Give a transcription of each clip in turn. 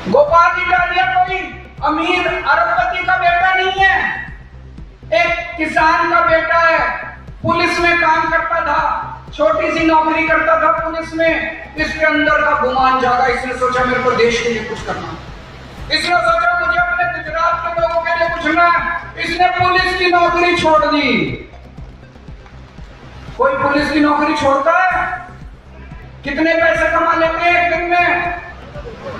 Gopal Italia कोई अमीर अरबपति का बेटा नहीं है, एक किसान का बेटा है। पुलिस में काम करता था, छोटी सी नौकरी करता था पुलिस में। इसके अंदर का गुमान जागा, इसने सोचा मेरे को देश के लिए कुछ करना, इसने सोचा मुझे अपने गुजरात के लोगों के लिए कुछ करना। इसने पुलिस की नौकरी छोड़ दी। कोई पुलिस की नौकरी छोड़ता है? कितने पैसे कमा लेते हैं एक दिन में?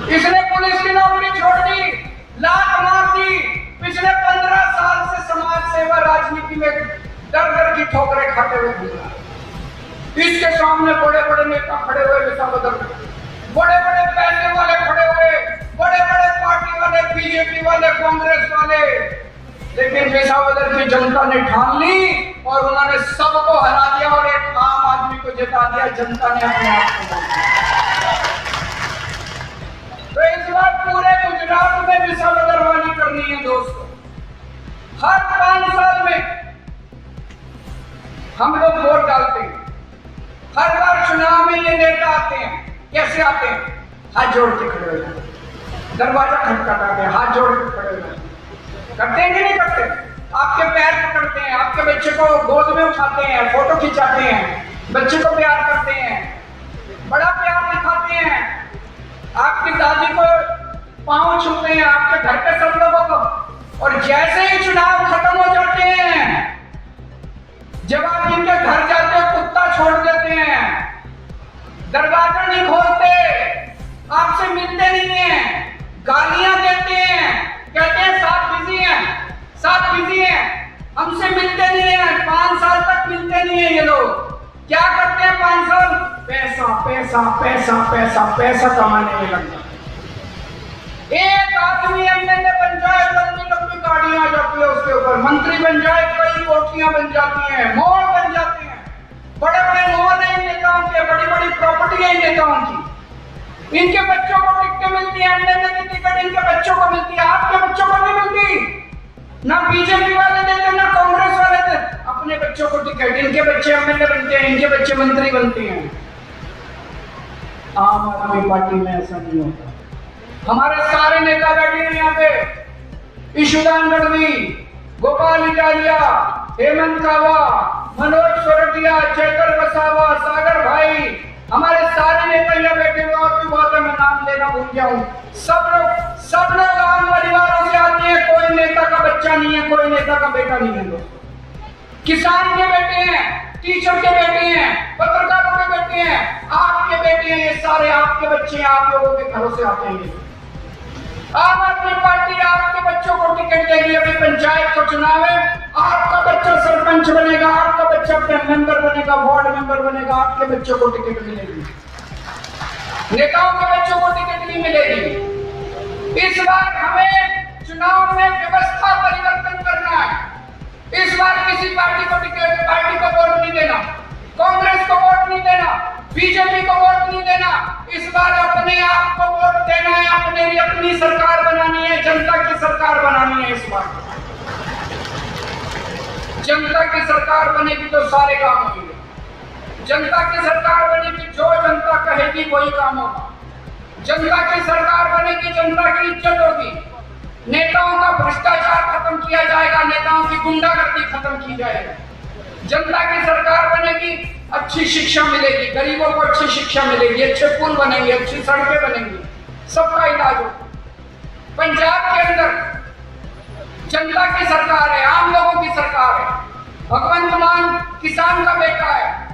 इसने पुलिस की नौकरी छोड़ दी, लात मार दी। पिछले 15 साल से समाज सेवा राजनीति में दर दर की ठोकरें खाते हुए गुजरा। इसके सामने बड़े बड़े नेता खड़े हुए, विसावदर में बड़े बड़े पैसे वाले खड़े हुए, बड़े बड़े पार्टी वाले, बीजेपी वाले, कांग्रेस वाले। लेकिन विसावदर की जनता ने ठान ली और उन्होंने सबको हरा दिया और एक आम आदमी को जिता दिया। जनता ने अपने आप को। तो इस बार पूरे गुजरात में विसावदर वाली करनी है दोस्तों। हर 5 साल में हम लोग वोट डालते हैं। हर बार चुनाव में ये नेता आते हैं। कैसे आते हैं? हाथ जोड़ के खड़े हो जाते, दरवाजा खटखटाते हैं, हाथ जोड़ के खड़े हो जाते। करते हैं कि नहीं करते? आपके पैर पकड़ते हैं, आपके बच्चे को गोद में उठाते हैं, फोटो खिंचाते हैं, बच्चे को प्यार करते हैं, बड़ा प्यार दिखाते हैं, आपकी दादी को पांव छूते हैं, आपके घर पे सब लोगों को। और जैसे ही चुनाव खत्म हो जाते हैं, जब आप इनके घर जाते हो, कुत्ता छोड़ देते हैं, दरवाजा नहीं खोलते, आपसे मिलते नहीं है, गालियां देते हैं, कहते हैं साथ बिजी हैं, साथ बिजी हैं, हमसे मिलते नहीं है। 5 साल तक मिलते नहीं है ये लोग। क्या करते हैं 5 साल? पैसा पैसा पैसा पैसा पैसा कमाने में लगता। एक आदमी एमएलए बन जाए, लंबी लंबी गाड़ियां आ जाती है उसके ऊपर, मंत्री बन जाए, कई कोठियां बन जाती हैं, मॉल बन जाते हैं, बड़े बड़े मॉल हैं इन नेताओं के, बड़ी बड़ी प्रॉपर्टी है इन नेताओं की। इनके बच्चों को टिकटें मिलती है, एमएलए की टिकट इनके बच्चों को मिलती है, आपके बच्चों को नहीं मिलती। ना बीजेपी वाले देते, ना कांग्रेस वाले देते। अपने बच्चों को टिकट, इनके बच्चे एमएलए बनते हैं, इनके बच्चे मंत्री बनते हैं। आम आदमी पार्टी में ऐसा नहीं होता। हमारे सारे नेता बैठे हैं यहाँ पे, ईशुदान गढ़वी, गोपाल इटालिया, हेमंत कावा, मनोज सोरठिया, चेतर वसावा, सागर भाई, हमारे सारे नेता यहाँ बैठे हुए। और भी बहुत है, मैं नाम लेना भूल जाऊं। सब लोग आम परिवारों से आते हैं। कोई नेता का बच्चा नहीं है, कोई नेता का बेटा नहीं है लोग। किसान के बेटे हैं, टीचर के बेटे हैं, पत्रकारों के बेटे हैं, आपके बेटे हैं, ये सारे आपके बच्चे हैं, आप लोगों के घरों से आते हैं। आम आदमी पार्टी आपके बच्चों को टिकट देगी। अभी पंचायत का चुनाव है, आपका बच्चा सरपंच बनेगा, आपका बच्चा मेंबर बनेगा, वार्ड मेंबर बनेगा, आपके बच्चों को टिकट मिलेगी। नेताओं के बच्चों को टिकट नहीं मिलेगी। इस बार हमें चुनाव में व्यवस्था परिवर्तन करना है। इस बार किसी पार्टी को वोट नहीं देना, कांग्रेस को वोट नहीं देना, बीजेपी को वोट नहीं देना। इस बार अपने आप को वोट देना है, अपने लिए अपनी सरकार बनानी है, जनता की सरकार बनानी है। इस बार जनता की सरकार बनेगी तो सारे काम होंगे। जनता की सरकार बनेगी, जो जनता कहेगी वही काम होगा। जनता की सरकार बनेगी, जनता की इज्जत होगी, नेताओं का भ्रष्टाचार खत्म किया जाएगा, नेताओं की गुंडागर्दी खत्म की जाएगी। जनता की सरकार बनेगी, अच्छी शिक्षा मिलेगी, गरीबों को अच्छी शिक्षा मिलेगी, अच्छे पुल बनेंगे, अच्छी सड़कें बनेंगी, सबका इलाज होगा। पंजाब के अंदर जनता की सरकार है, आम लोगों की सरकार है। भगवंत मान किसान का बेटा है।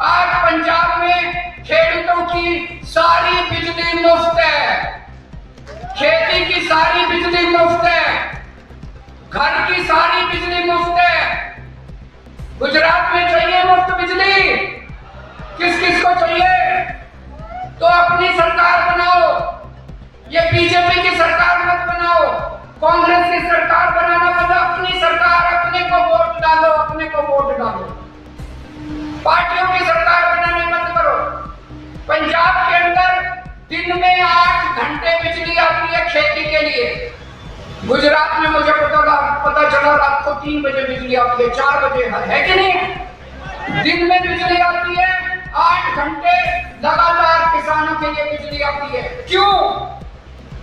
आज पंजाब में खेडूतों की सारी बिजली मुफ्त है, खेती की सारी बिजली मुफ्त है, घर की सारी बिजली मुफ्त है। गुजरात में चाहिए मुफ्त बिजली? किस किस को चाहिए? तो अपनी सरकार बनाओ। ये बीजेपी की सरकार मत बनाओ, कांग्रेस की सरकार बनाना मत। अपनी सरकार, अपने को वोट डालो, अपने को वोट डालो। पार्टियों की सरकार बनाने मत करो। पंजाब के अंदर दिन में 8 घंटे बिजली आती है खेती के लिए। गुजरात में मुझे पता चला रात को 3 बजे बिजली आती है, 4 बजे है कि नहीं? दिन में बिजली आती है, 8 घंटे लगातार किसानों के लिए बिजली आती है। क्यों?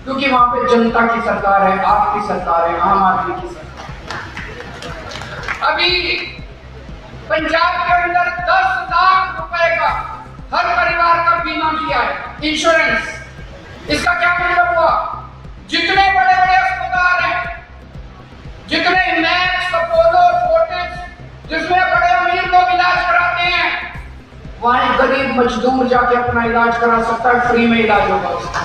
क्योंकि वहां पे जनता की सरकार है, आपकी सरकार है, आम आदमी की सरकार। अभी पंजाब के अंदर 10 लाख रुपए का हर परिवार का बीमा किया है, इंश्योरेंस। इसका क्या मतलब हुआ? जितने बड़े बड़े अस्पताल हैं, जितने मैक्स, अपोलो, फोर्टिस, जिसमें बड़े अमीर लोग इलाज कराते हैं, वहां गरीब मजदूर जाके अपना इलाज करा सकता है, फ्री में इलाज होगा उसका।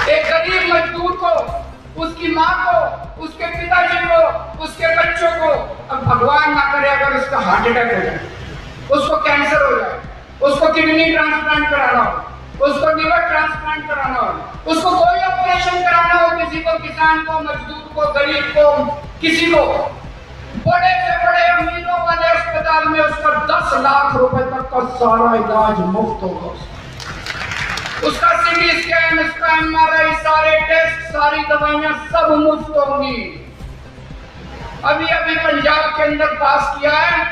एक गरीब मजदूर को, उसकी माँ को, उसके पिताजी को, उसके बच्चों को, अब भगवान ना करे अगर उसका हार्ट अटैक हो जाए, उसको कैंसर हो जाए, उसको किडनी ट्रांसप्लांट कराना हो, उसको लिवर ट्रांसप्लांट कराना हो, उसको कोई ऑपरेशन कराना हो, किसी को, किसान को, मजदूर को, गरीब को, किसी को, बड़े से बड़े अमीरों वाले अस्पताल में उसका 10 लाख रुपए तक का सारा इलाज मुफ्त होगा। उसका सीटी स्कैन, उसका MRI, सारे टेस्ट, सारी दवाइयां सब मुफ्त होंगी। अभी अभी पंजाब के अंदर पास किया है,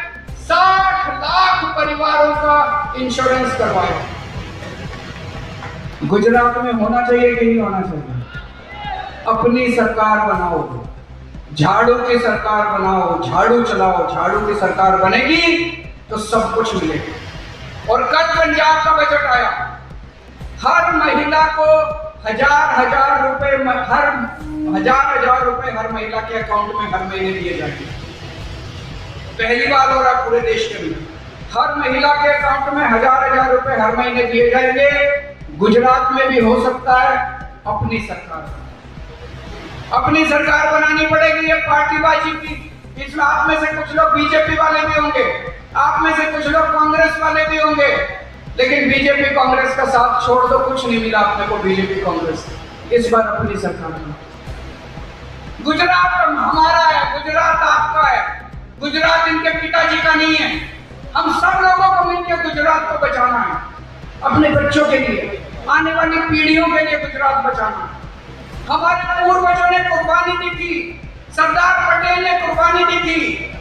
60 लाख परिवारों का इंश्योरेंस करवाया। गुजरात में होना चाहिए कि नहीं होना चाहिए? अपनी सरकार बनाओ, झाड़ू की सरकार बनाओ, झाड़ू चलाओ, झाड़ू की सरकार बनेगी तो सब कुछ मिलेगा। और कल पंजाब का बजट आया, हर महिला को हजार रुपए, हर हजार रुपए हर महिला के अकाउंट में हर महीने दिए जाएंगे। पहली बार हो रहा पूरे देश के अंदर, हर महिला के अकाउंट में हजार रुपए हर महीने दिए जाएंगे। गुजरात में भी हो सकता है। अपनी सरकार बनानी पड़ेगी। ये पार्टीबाजी की, इसमें आप में से कुछ लोग बीजेपी वाले भी होंगे, आप में से कुछ लोग कांग्रेस वाले भी होंगे, लेकिन बीजेपी कांग्रेस का साथ छोड़ दो, कुछ नहीं मिला अपने को बीजेपी कांग्रेस। इस बार अपनी सरकार बना। गुजरात हमारा है, गुजरात आपका है, गुजरात इनके पिताजी का नहीं है। हम सब लोगों को मिलकर गुजरात को बचाना है, अपने बच्चों के लिए, आने वाली पीढ़ियों के लिए गुजरात बचाना। हमारे पूर्वजों ने कुर्बानी दी थी, सरदार पटेल ने कुर्बानी दी थी,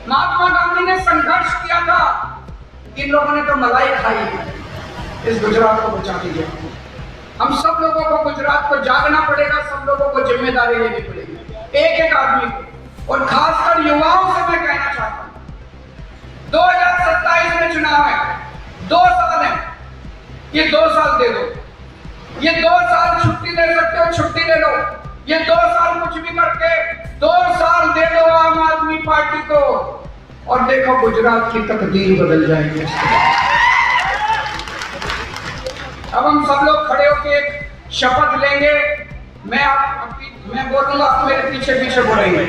महात्मा गांधी ने संघर्ष किया था, इन लोगों ने तो मलाई खाई है। इस गुजरात को बचा दीजिए। हम सब लोगों को गुजरात को जागना पड़ेगा, सब लोगों को जिम्मेदारी लेनी पड़ेगी, एक एक आदमी को। और खासकर युवाओं से मैं कहना चाहता हूं, 2027 में चुनाव है, 2 साल है, ये 2 साल दे दो। ये 2 साल छुट्टी ले सकते हो, छुट्टी ले लो। ये 2 साल कुछ भी करके 2 साल दे दो आम आदमी पार्टी को, और देखो गुजरात की तकदीर बदल जाएगी। अब हम सब लोग खड़े होकर एक शपथ लेंगे। मैं बोलूंगा, आप मेरे पीछे पीछे बोलेंगे।